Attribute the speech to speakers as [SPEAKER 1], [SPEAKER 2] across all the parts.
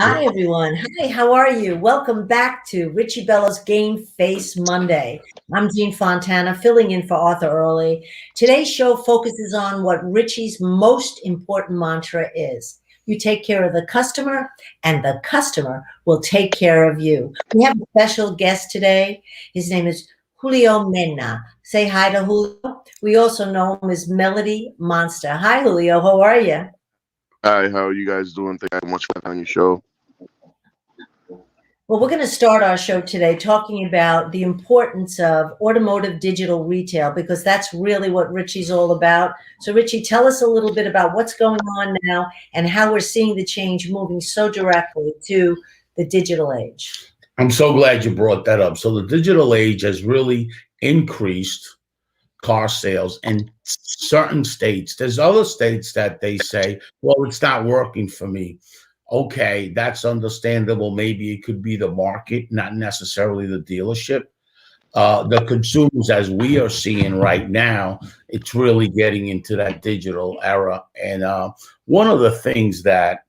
[SPEAKER 1] Hi, everyone. Hi, how are you? Welcome back to Richie Bello's Game Face Monday. I'm Jean Fontana, filling in for Arthur Early. Today's show focuses on what Richie's most important mantra is. You take care of the customer, and the customer will take care of you. We have a special guest today. His name is Julio Mena. Say hi to Julio. We also know him as Melody Monster. Hi, Julio. How are you?
[SPEAKER 2] Hi, how are you guys doing? Thank you so much for having on your show.
[SPEAKER 1] Well, we're going to start our show today talking about the importance of automotive digital retail because that's really what Richie's all about. So, Richie, tell us a little bit about what's going on now and how we're seeing the change moving so directly to the digital age.
[SPEAKER 3] I'm so glad you brought that up. So the digital age has really increased car sales in certain states. There's other states that they say, well, it's not working for me. Okay, that's understandable. Maybe it could be the market, not necessarily the dealership. The consumers, as we are seeing right now, it's really getting into that digital era. And one of the things that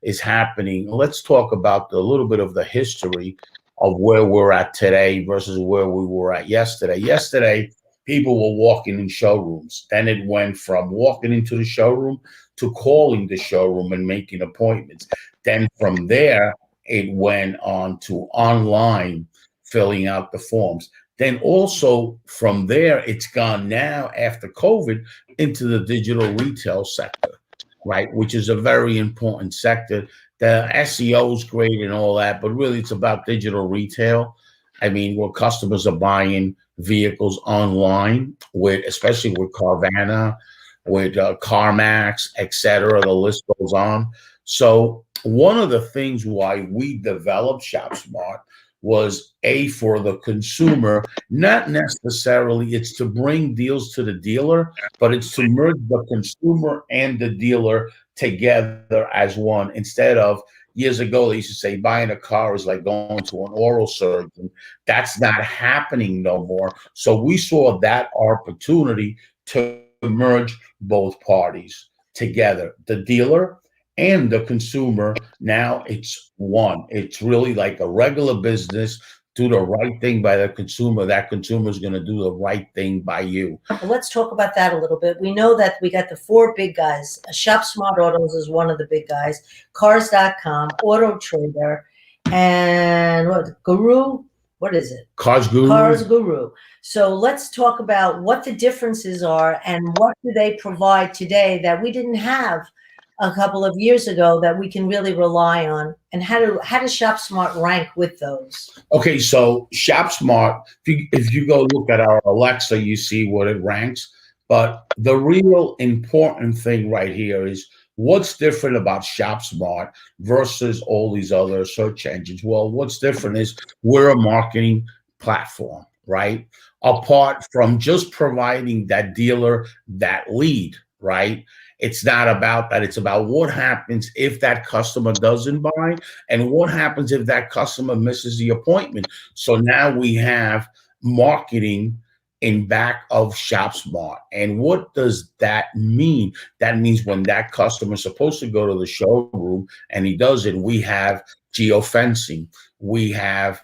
[SPEAKER 3] is happening, let's talk about a little bit of the history of where we're at today versus where we were at yesterday. Yesterday, people were walking in showrooms. Then it went from walking into the showroom to calling the showroom and making appointments. Then from there, it went on to online filling out the forms. Then also from there, it's gone now after COVID into the digital retail sector, right? Which is a very important sector. The SEO is great and all that, but really it's about digital retail. I mean, where customers are buying vehicles online, with especially with Carvana, with CarMax, etc. The list goes on. So one of the things why we developed ShopSmart was for the consumer, not necessarily it's to bring deals to the dealer, but it's to merge the consumer and the dealer together as one. Instead of years ago, they used to say buying a car is like going to an oral surgeon. That's not happening no more. So we saw that opportunity to merge both parties together, the dealer and the consumer. Now it's one. It's really like a regular business. Do the right thing by the consumer. That consumer is going to do the right thing by you.
[SPEAKER 1] Well, let's talk about that a little bit. We know that we got the four big guys. ShopSmart Autos is one of the big guys. Cars.com, Auto Trader, and what, Guru? What is it?
[SPEAKER 3] Cars Guru.
[SPEAKER 1] Cars Guru. So let's talk about what the differences are and what do they provide today that we didn't have a couple of years ago that we can really rely on, and how does ShopSmart rank with those?
[SPEAKER 3] Okay, so ShopSmart, if you go look at our Alexa, you see what it ranks. But the real important thing right here is what's different about ShopSmart versus all these other search engines. Well, what's different is we're a marketing platform, right? Apart from just providing that dealer that lead, right? It's not about that. It's about what happens if that customer doesn't buy and what happens if that customer misses the appointment. So now we have marketing in back of ShopSmart. And what does that mean? That means when that customer is supposed to go to the showroom and he doesn't, we have geofencing, we have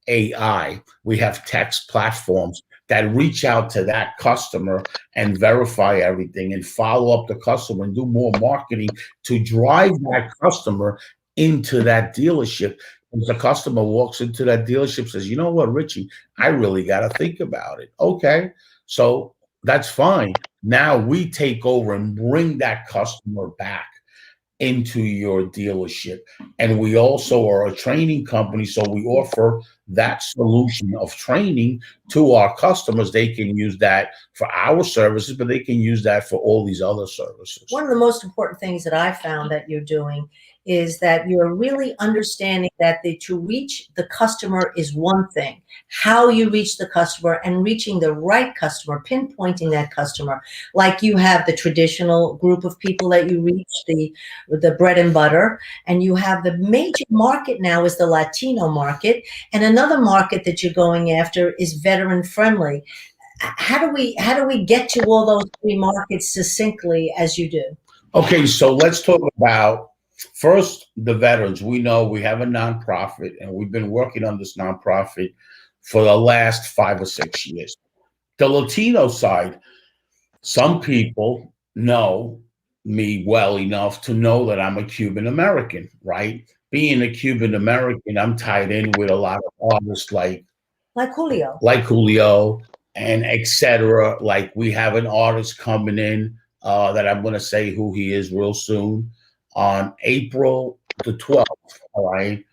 [SPEAKER 3] AI, we have text platforms that reach out to that customer and verify everything and follow up the customer and do more marketing to drive that customer into that dealership. As the customer walks into that dealership, says, you know what, Richie, I really got to think about it. Okay, so that's fine. Now we take over and bring that customer back into your dealership. And we also are a training company, so we offer that solution of training to our customers. They can use that for our services, but they can use that for all these other services.
[SPEAKER 1] One of the most important things that I found that you're doing is that you're really understanding that to reach the customer is one thing. How you reach the customer and reaching the right customer, pinpointing that customer. Like you have the traditional group of people that you reach, the bread and butter, and you have the major market now is the Latino market, and another market that you're going after is veteran friendly. How do we get to all those three markets succinctly as you do?
[SPEAKER 3] Okay, so let's talk about First, the veterans. We know we have a nonprofit, and we've been working on this nonprofit for the last 5 or 6 years. The Latino side, some people know me well enough to know that I'm a Cuban American, right? Being a Cuban American, I'm tied in with a lot of artists
[SPEAKER 1] Julio.
[SPEAKER 3] like Julio and etc. Like we have an artist coming in that I'm going to say who he is real soon on April the 12th. All right.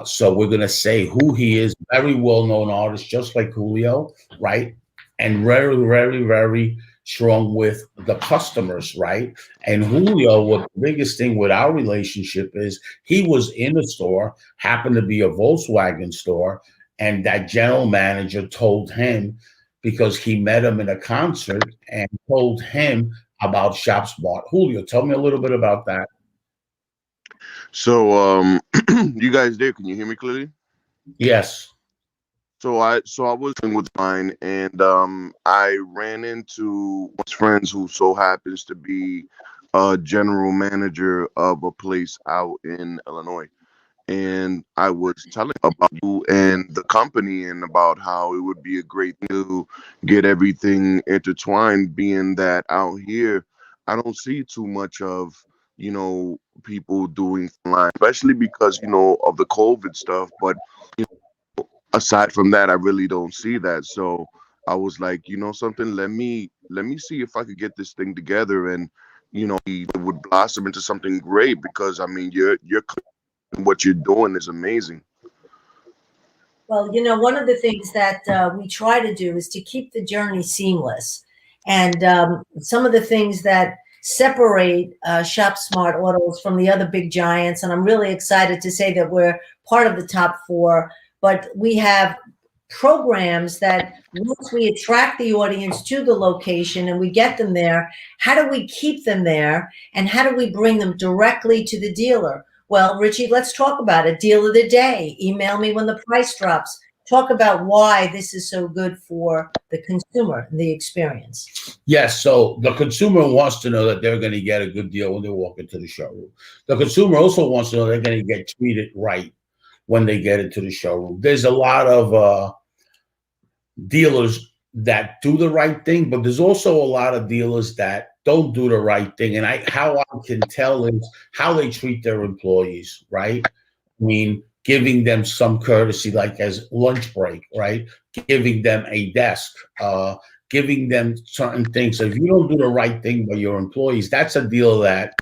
[SPEAKER 3] So we're going to say who he is. Very well known artist, just like Julio, right? And very, very, very strong with the customers, right? And Julio, what the biggest thing with our relationship is he was in the store, happened to be a Volkswagen store, and that general manager told him because he met him in a concert and told him about ShopSmart. Julio, tell me a little bit about that.
[SPEAKER 2] So, you guys there? Can you hear me clearly?
[SPEAKER 3] Yes.
[SPEAKER 2] So I was with mine, and I ran into one of my friends who so happens to be a general manager of a place out in Illinois. And I was telling about you and the company and about how it would be a great thing to get everything intertwined, being that out here I don't see too much of, people doing online, especially because, of the COVID stuff. But aside from that, I really don't see that. So I was like, something, let me see if I could get this thing together, and it would blossom into something great, because I mean you're what you're doing is amazing.
[SPEAKER 1] Well, one of the things that we try to do is to keep the journey seamless. And some of the things that separate ShopSmart Autos from the other big giants, and I'm really excited to say that we're part of the top four, but we have programs that once we attract the audience to the location and we get them there, how do we keep them there and how do we bring them directly to the dealer? Well, Richie, let's talk about it. Deal of the day. Email me when the price drops. Talk about why this is so good for the consumer and the experience.
[SPEAKER 3] Yes. So the consumer wants to know that they're going to get a good deal when they walk into the showroom. The consumer also wants to know they're going to get treated right when they get into the showroom. There's a lot of dealers that do the right thing, but there's also a lot of dealers that don't do the right thing. And how I can tell is how they treat their employees, right? I mean, giving them some courtesy, like as lunch break, right? Giving them a desk, giving them certain things. So if you don't do the right thing by your employees, that's a deal that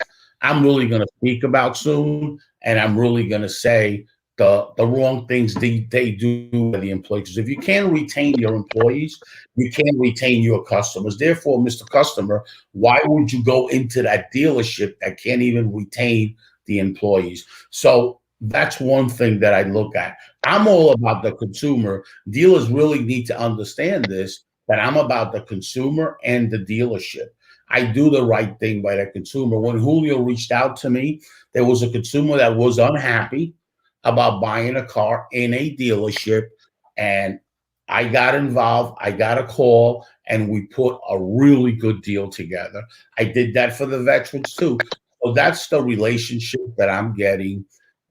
[SPEAKER 3] I'm really going to speak about soon. And I'm really going to say the wrong things they do to the employees. Because if you can't retain your employees, you can't retain your customers. Therefore, Mr. Customer, why would you go into that dealership that can't even retain the employees? So that's one thing that I look at. I'm all about the consumer. Dealers really need to understand this, that I'm about the consumer and the dealership. I do the right thing by the consumer. When Julio reached out to me, there was a consumer that was unhappy about buying a car in a dealership, and I got involved. I got a call, and we put a really good deal together. I did that for the veterans too. So that's the relationship that I'm getting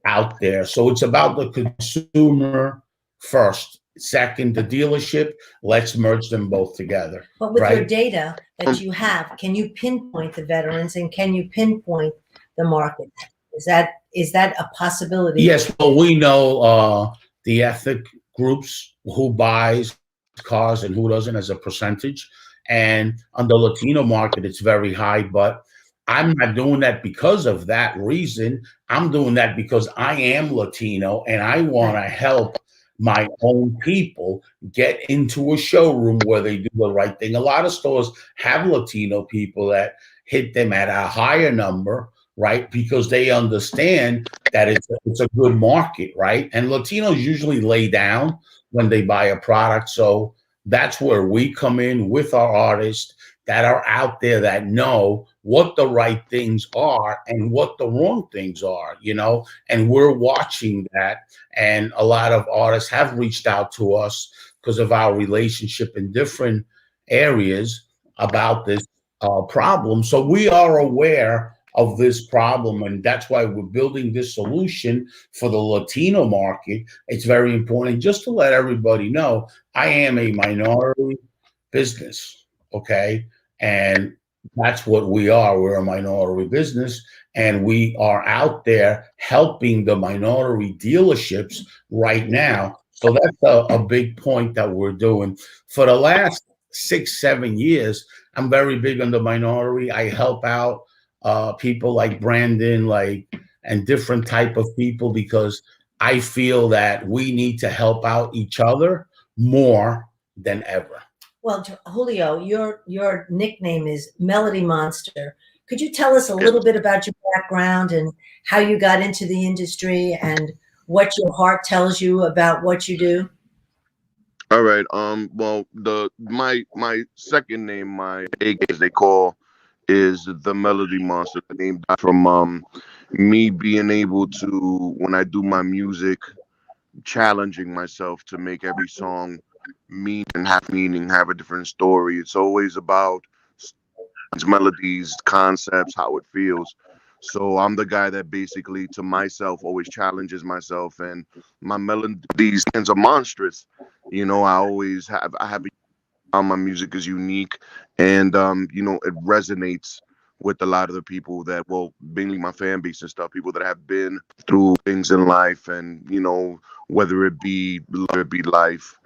[SPEAKER 3] out there. So it's about the consumer first. Second, the dealership. Let's merge them both together.
[SPEAKER 1] But with your
[SPEAKER 3] right?
[SPEAKER 1] data that you have, can you pinpoint the veterans and can you pinpoint the market? Is that a possibility?
[SPEAKER 3] Yes. Well, we know the ethnic groups who buys cars and who doesn't as a percentage. And on the Latino market, it's very high. But I'm not doing that because of that reason. I'm doing that because I am Latino and I want to help my own people get into a showroom where they do the right thing. A lot of stores have Latino people that hit them at a higher number, right? Because they understand that it's a good market, right? And Latinos usually lay down when they buy a product. So that's where we come in with our artists that are out there that know what the right things are and what the wrong things are, and we're watching that. And a lot of artists have reached out to us because of our relationship in different areas about this problem. So we are aware of this problem. And that's why we're building this solution for the Latino market. It's very important. Just to let everybody know, I am a minority business, okay? And that's what we are. We're a minority business, and we are out there helping the minority dealerships right now. So that's a big point that we're doing. For the last 6-7 years, I'm very big on the minority. I help out people like Brandon, and different type of people, because I feel that we need to help out each other more than ever.
[SPEAKER 1] Well, Julio, your nickname is Melody Monster. Could you tell us a little bit about your background and how you got into the industry and what your heart tells you about what you do?
[SPEAKER 2] All right. Well, my second name, my AK, as they call, is the Melody Monster. The name from me being able to, when I do my music, challenging myself to make every song meaning, have a different story. It's always about melodies, concepts, how it feels. So I'm the guy that basically, to myself, always challenges myself, and my melodies are monstrous. I have my music is unique, and it resonates with a lot of the people that, well, mainly my fan base and stuff, people that have been through things in life, and whether it be life,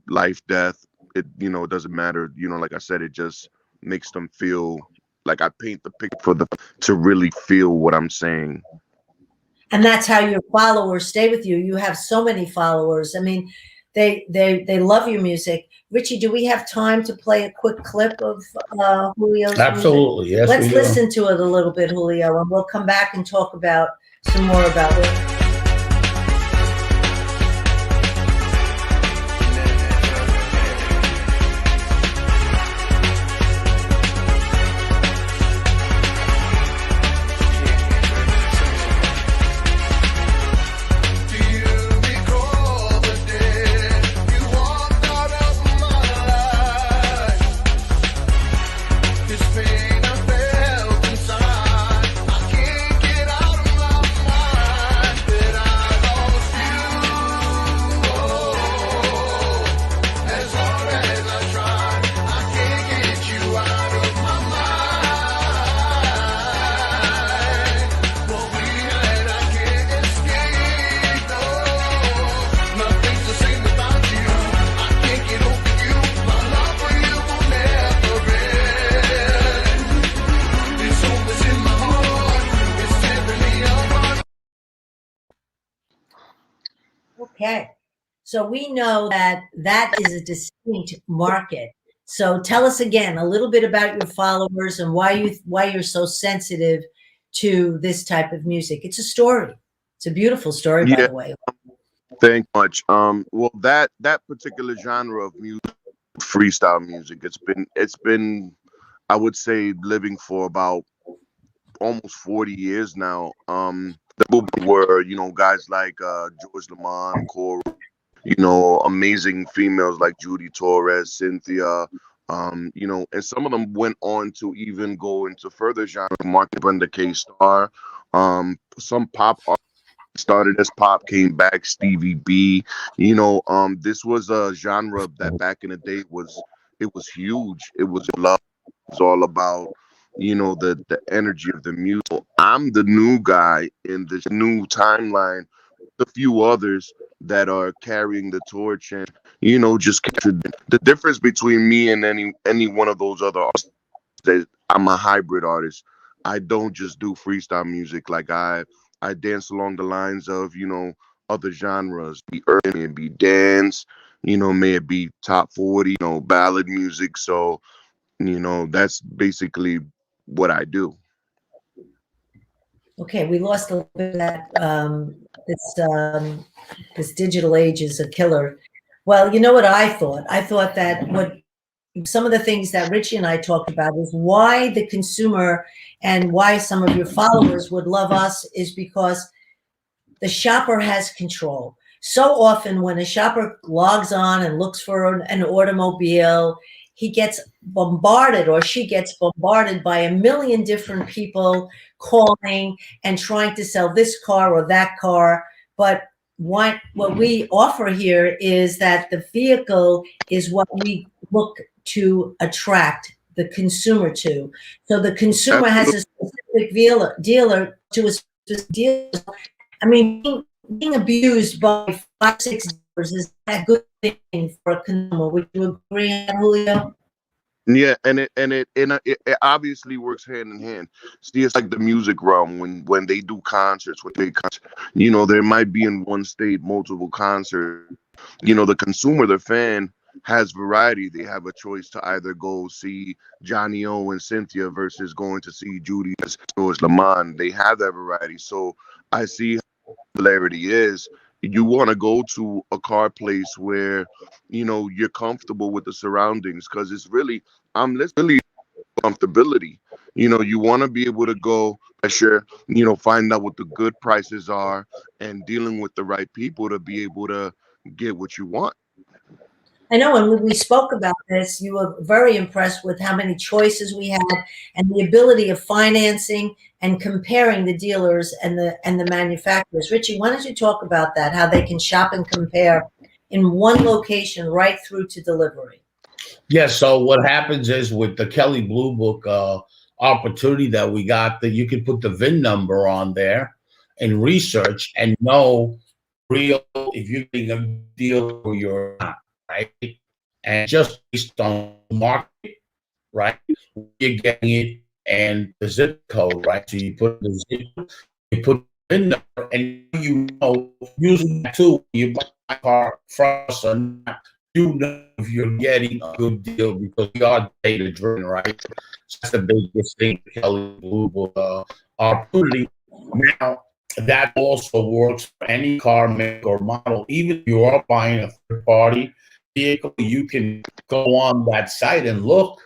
[SPEAKER 2] life, death, it doesn't matter. Like I said, it just makes them feel like I paint the picture for them to really feel what I'm saying.
[SPEAKER 1] And that's how your followers stay with you. You have so many followers. I mean, they love your music. Richie, do we have time to play a quick clip of Julio's
[SPEAKER 3] Absolutely,
[SPEAKER 1] music?
[SPEAKER 3] yes.
[SPEAKER 1] Let's listen to it a little bit, Julio, and we'll come back and talk about some more about it. Okay, so we know that is a distinct market. So tell us again a little bit about your followers and why you're so sensitive to this type of music. It's a story. It's a beautiful story, by
[SPEAKER 2] Yeah,
[SPEAKER 1] the way.
[SPEAKER 2] thank you much. Well, that particular genre of music, freestyle music, it's been I would say living for about almost 40 years now. The movement were, guys like George Lamont, Cora, amazing females like Judy Torres, Cynthia, and some of them went on to even go into further genre, Market Brenda K. Star, some pop artists started as pop, came back, Stevie B. This was a genre that back in the day was huge. It was love. It was all about the energy of the music. I'm the new guy in this new timeline, a few others that are carrying the torch, and just capture the difference between me and any one of those other artists. That I'm a hybrid artist. I don't just do freestyle music. Like I dance along the lines of other genres, be urban, may it be dance, may it be top 40, ballad music. So that's basically what I do.
[SPEAKER 1] Okay, we lost a little bit of that. This digital age is a killer. Well, you know what I thought? I thought that what some of the things that Richie and I talked about is why the consumer and why some of your followers would love us is because the shopper has control. So often when a shopper logs on and looks for an automobile, he gets bombarded, or she gets bombarded by a million different people calling and trying to sell this car or that car. But what we offer here is that the vehicle is what we look to attract the consumer to. So the consumer has a specific dealer to a specific dealer. I mean, being abused by 5, 6 dealers is not a good thing for a consumer. Would you agree, Julio?
[SPEAKER 2] Yeah, and it obviously works hand in hand. See, it's like the music realm when they do concerts, there might be in one state multiple concerts. The consumer, the fan, has variety. They have a choice to either go see Johnny O and Cynthia versus going to see Judy or George Lamont. They have that variety. So I see popularity is. You want to go to a car place where you're comfortable with the surroundings, because it's really really comfortability. You want to be able to go sure, find out what the good prices are and dealing with the right people to be able to get what you want.
[SPEAKER 1] I know when we spoke about this, you were very impressed with how many choices we had and the ability of financing and comparing the dealers and the manufacturers. Richie, why don't you talk about that, how they can shop and compare in one location right through to delivery?
[SPEAKER 3] Yeah, so what happens is with the Kelly Blue Book opportunity that we got, that you can put the VIN number on there and research and know real if you're getting a deal or you're not, right? And just based on the market, right? You're getting it and the zip code, right? So you put the zip, you put the VIN number, and using that too, you buy a car from us or not, you know if you're getting a good deal because we are data driven, right? So that's the biggest thing, Kelly Blue Book opportunity. Now, that also works for any car make or model. Even if you are buying a third party vehicle, you can go on that site and look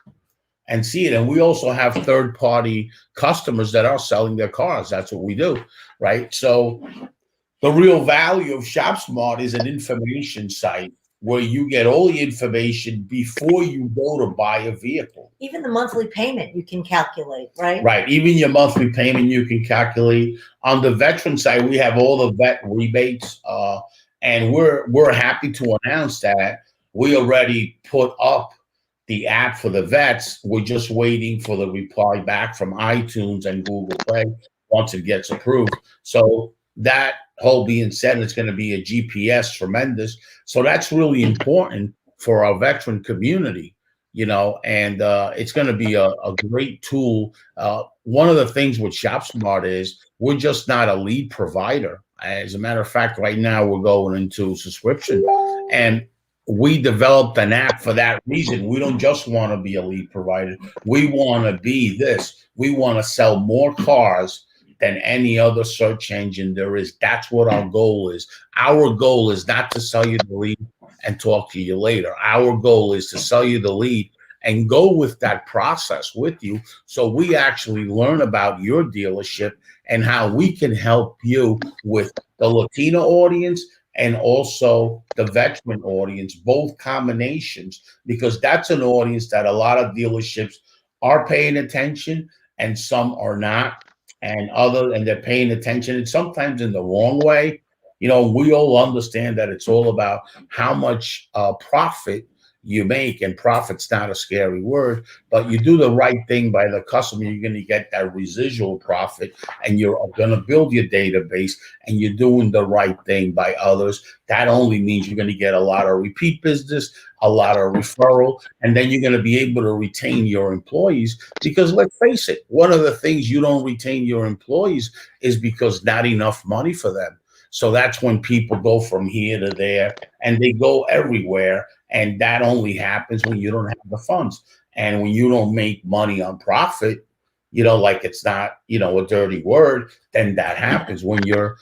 [SPEAKER 3] and see it. And we also have third party customers that are selling their cars. That's what we do, right? So the real value of ShopSmart is an information site where you get all the information before you go to buy a vehicle.
[SPEAKER 1] Even the monthly payment you can calculate, right?
[SPEAKER 3] Right. Even your monthly payment you can calculate. On the veteran side, we have all the vet rebates, and we're happy to announce that we already put up the app for the vets. We're just waiting for the reply back from iTunes and Google Play once it gets approved. So that whole being said, it's going to be a GPS tremendous. So that's really important for our veteran community, and it's going to be a great tool. One of the things with ShopSmart is we're just not a lead provider. As a matter of fact, right now we're going into subscription, and we developed an app for that reason. We don't just want to be a lead provider. We want to be this. We want to sell more cars than any other search engine there is. That's what our goal is. Our goal is not to sell you the lead and talk to you later. Our goal is to sell you the lead and go with that process with you, so we actually learn about your dealership and how we can help you with the Latino audience and also the veteran audience, both combinations, because that's an audience that a lot of dealerships are paying attention and some are not. And they're paying attention, and sometimes in the wrong way. We all understand that it's all about how much profit you make, and profit's not a scary word, but you do the right thing by the customer, you're going to get that residual profit, and you're going to build your database, and you're doing the right thing by others. That only means you're going to get a lot of repeat business, a lot of referral, and then you're going to be able to retain your employees, because let's face it, one of the things you don't retain your employees is because not enough money for them. So that's when people go from here to there and they go everywhere. And that only happens when you don't have the funds. And when you don't make money on profit, like it's not, a dirty word, then that happens. When you're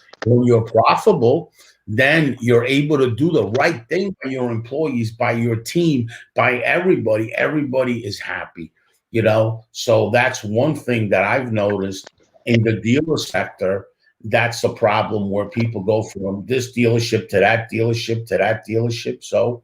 [SPEAKER 3] profitable, then you're able to do the right thing by your employees, by your team, by everybody. Everybody is happy, So that's one thing that I've noticed in the dealer sector. That's a problem where people go from this dealership to that dealership to that dealership. So,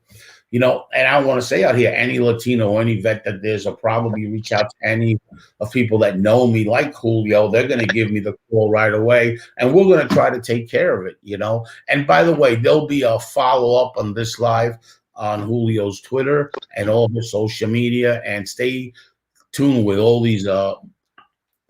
[SPEAKER 3] you know, and I want to say out here, any Latino, any vet that there's a problem, you reach out to any of people that know me, like Julio, they're going to give me the call right away, and we're going to try to take care of it, you know. And by the way, there'll be a follow-up on this live on Julio's Twitter and all his social media, and stay tuned with all these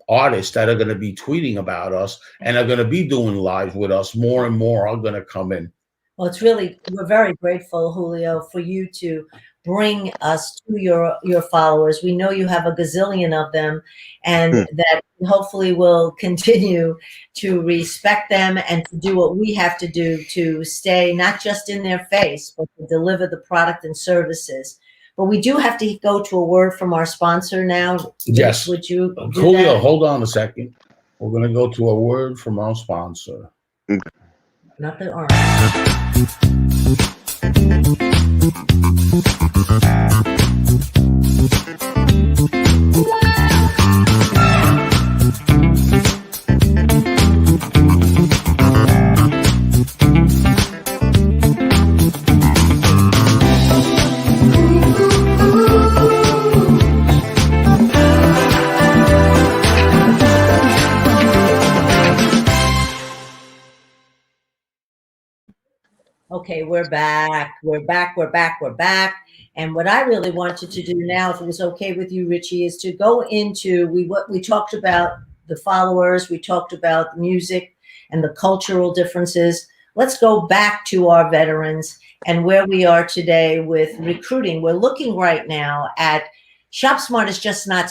[SPEAKER 3] artists that are going to be tweeting about us and are going to be doing live with us. More and more are going to come in.
[SPEAKER 1] Well, we're very grateful, Julio, for you to bring us to your followers. We know you have a gazillion of them, and that hopefully will continue to respect them and to do what we have to do to stay not just in their face, but to deliver the product and services. But we do have to go to a word from our sponsor now.
[SPEAKER 3] Yes.
[SPEAKER 1] Would you do
[SPEAKER 3] Julio,
[SPEAKER 1] that?
[SPEAKER 3] hold on a second. We're going to go to a word from our sponsor.
[SPEAKER 1] Not the orange. Okay, we're back. We're back. And what I really wanted to do now, if it was okay with you, Richie, is to go into what we talked about the followers, we talked about music and the cultural differences. Let's go back to our veterans and where we are today with recruiting. We're looking right now at ShopSmart is just not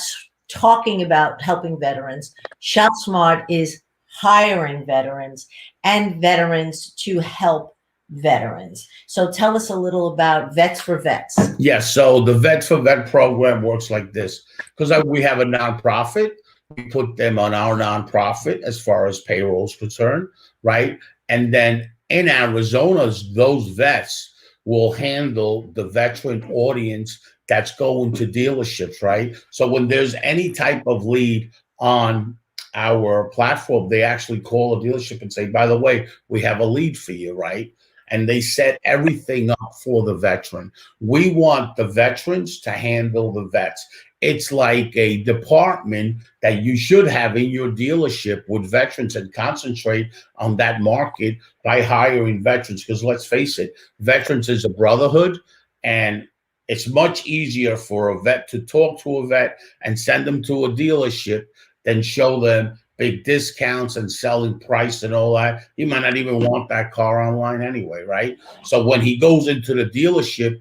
[SPEAKER 1] talking about helping veterans. ShopSmart is hiring veterans and veterans to help veterans. So tell us a little about Vets for Vets.
[SPEAKER 3] Yes. So the Vets for Vet program works like this, because we have a nonprofit. We put them on our nonprofit as far as payroll is concerned, right? And then in Arizona, those vets will handle the veteran audience that's going to dealerships, right? So when there's any type of lead on our platform, they actually call a dealership and say, by the way, we have a lead for you, right? And they set everything up for the veteran. We want the veterans to handle the vets. It's like a department that you should have in your dealership with veterans and concentrate on that market by hiring veterans. Because let's face it, veterans is a brotherhood, and it's much easier for a vet to talk to a vet and send them to a dealership than show them big discounts and selling price and all that. He might not even want that car online anyway, right? So when he goes into the dealership,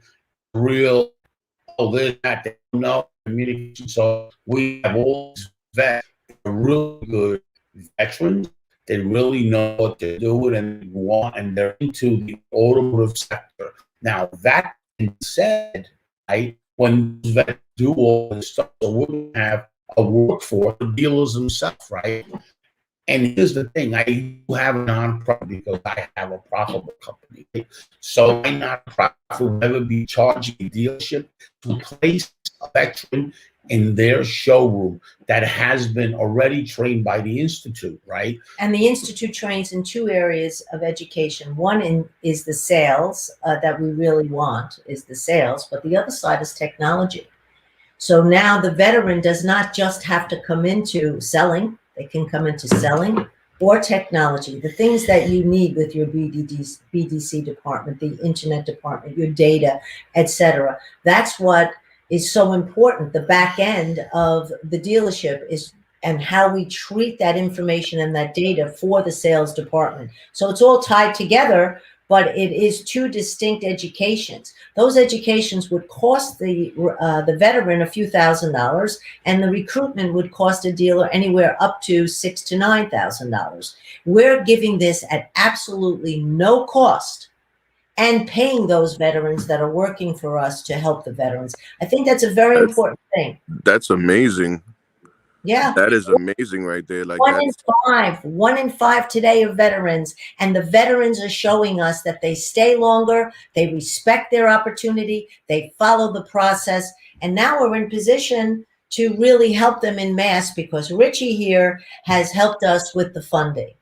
[SPEAKER 3] real, this, that, they don't know communication. So we have all these vets, really good veterans. They really know what they're doing and want, and they're into the automotive sector. Now, that being said, right, when vets do all this stuff, so we're going to have a workforce, the dealers themselves, right? And here's the thing, I do have a nonprofit because I have a profitable company. Right? So my nonprofit will never be charging a dealership to place a veteran in their showroom that has been already trained by the Institute, right?
[SPEAKER 1] And the Institute trains in two areas of education. One is the sales that we really want, is the sales, but the other side is technology. So now the veteran does not just have to come into selling. They can come into selling or technology, the things that you need with your BDC department, the internet department, your data, etc. That's what is so important. The back end of the dealership is and how we treat that information and that data for the sales department. So it's all tied together, but it is two distinct educations. Those educations would cost the veteran a few $1,000s, and the recruitment would cost a dealer anywhere up to $6,000 to $9,000. We're giving this at absolutely no cost and paying those veterans that are working for us to help the veterans. I think that's a very important thing.
[SPEAKER 2] That's amazing.
[SPEAKER 1] Yeah.
[SPEAKER 2] That is amazing right there. Like
[SPEAKER 1] one in five today are veterans, and the veterans are showing us that they stay longer, they respect their opportunity, they follow the process, and now we're in position to really help them in mass because Richie here has helped us with the funding.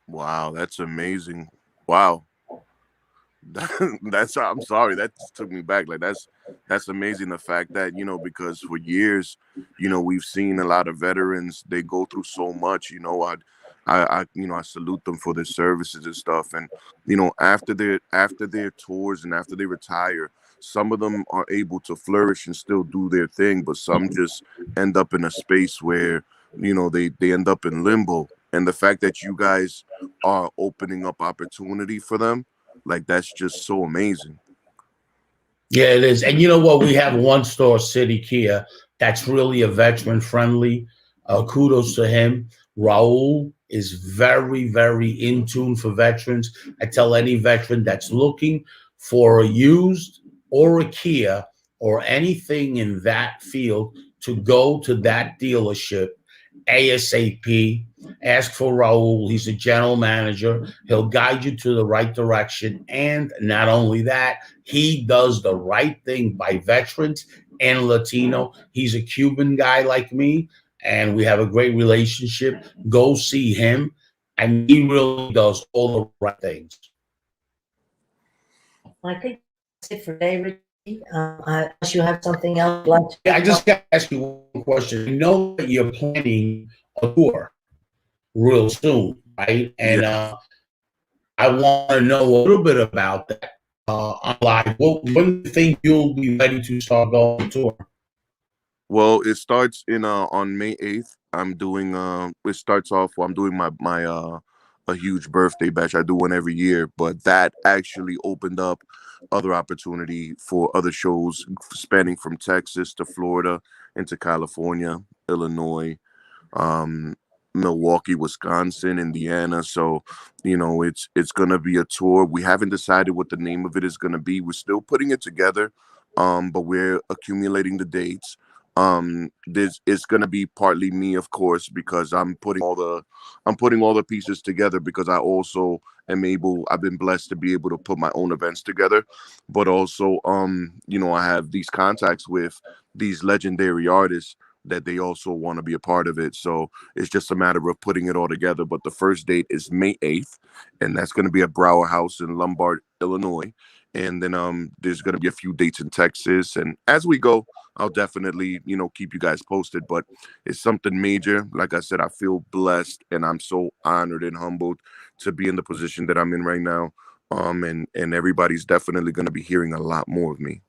[SPEAKER 2] Wow, that's amazing. Wow. That's I'm sorry, that took me back. Like that's amazing. The fact that, because for years, we've seen a lot of veterans, they go through so much. I salute them for their services and stuff. And after their tours and after they retire, some of them are able to flourish and still do their thing, but some just end up in a space where they end up in limbo. And the fact that you guys are opening up opportunity for them, like, that's just so amazing.
[SPEAKER 3] Yeah, it is. And you know what? We have one store, City Kia, that's really a veteran friendly. Kudos to him. Raul is very, very in tune for veterans. I tell any veteran that's looking for a used or a Kia or anything in that field to go to that dealership ASAP. Ask for Raul. He's a general manager. He'll guide you to the right direction. And not only that, he does the right thing by veterans and Latino. He's a Cuban guy like me, and we have a great relationship. Go see him, and he really does all the right things.
[SPEAKER 1] I think that's it for today, Richie. Unless you have something else you'd like to
[SPEAKER 3] Yeah, I just got to ask you one question. I know that you're planning a tour real soon, right? And
[SPEAKER 2] Yeah.
[SPEAKER 3] I want to know a little bit about that on live. When do you think you'll be ready to start going on tour?
[SPEAKER 2] Well, it starts in on May 8th. It starts off, well, I'm doing my a huge birthday bash. I do one every year, but that actually opened up other opportunity for other shows spanning from Texas to Florida into California, Illinois, um, Milwaukee, Wisconsin, Indiana. So, it's gonna be a tour. We haven't decided what the name of it is gonna be. We're still putting it together, but we're accumulating the dates. There's It's gonna be partly me, of course, because I'm putting all the pieces together, because I've been blessed to be able to put my own events together, but also, I have these contacts with these legendary artists that they also want to be a part of it. So it's just a matter of putting it all together. But the first date is May 8th, and that's going to be at Brower House in Lombard, Illinois. And then there's going to be a few dates in Texas. And as we go, I'll definitely, keep you guys posted. But it's something major. Like I said, I feel blessed, and I'm so honored and humbled to be in the position that I'm in right now. And everybody's definitely going to be hearing a lot more of me.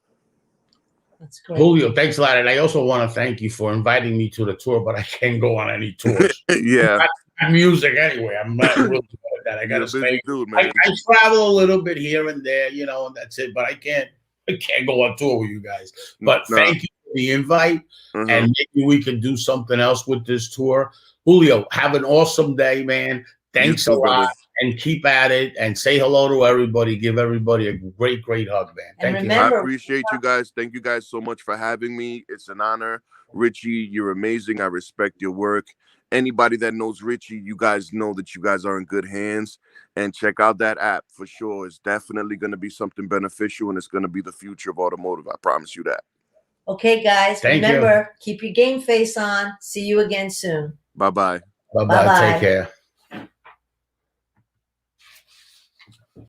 [SPEAKER 1] That's great.
[SPEAKER 3] Julio, thanks a lot. And I also want to thank you for inviting me to the tour, but I can't go on any tours.
[SPEAKER 2] Yeah.
[SPEAKER 3] Not music anyway. I'm not really good at that. I got to stay.
[SPEAKER 2] Dude, man.
[SPEAKER 3] I travel a little bit here and there, and that's it. But I can't go on tour with you guys. But thank you for the invite. And maybe we can do something else with this tour. Julio, have an awesome day, man. Thanks a lot. Brother. And keep at it, and say hello to everybody. Give everybody a great, great hug, man. Thank you.
[SPEAKER 2] I appreciate you guys. Thank you guys so much for having me. It's an honor. Richie, you're amazing. I respect your work. Anybody that knows Richie, you guys know that you guys are in good hands. And check out that app for sure. It's definitely going to be something beneficial, and it's going to be the future of automotive. I promise you that.
[SPEAKER 1] Okay, guys. Remember, keep your game face on. See you again soon.
[SPEAKER 2] Bye-bye.
[SPEAKER 3] Bye-bye. Take care.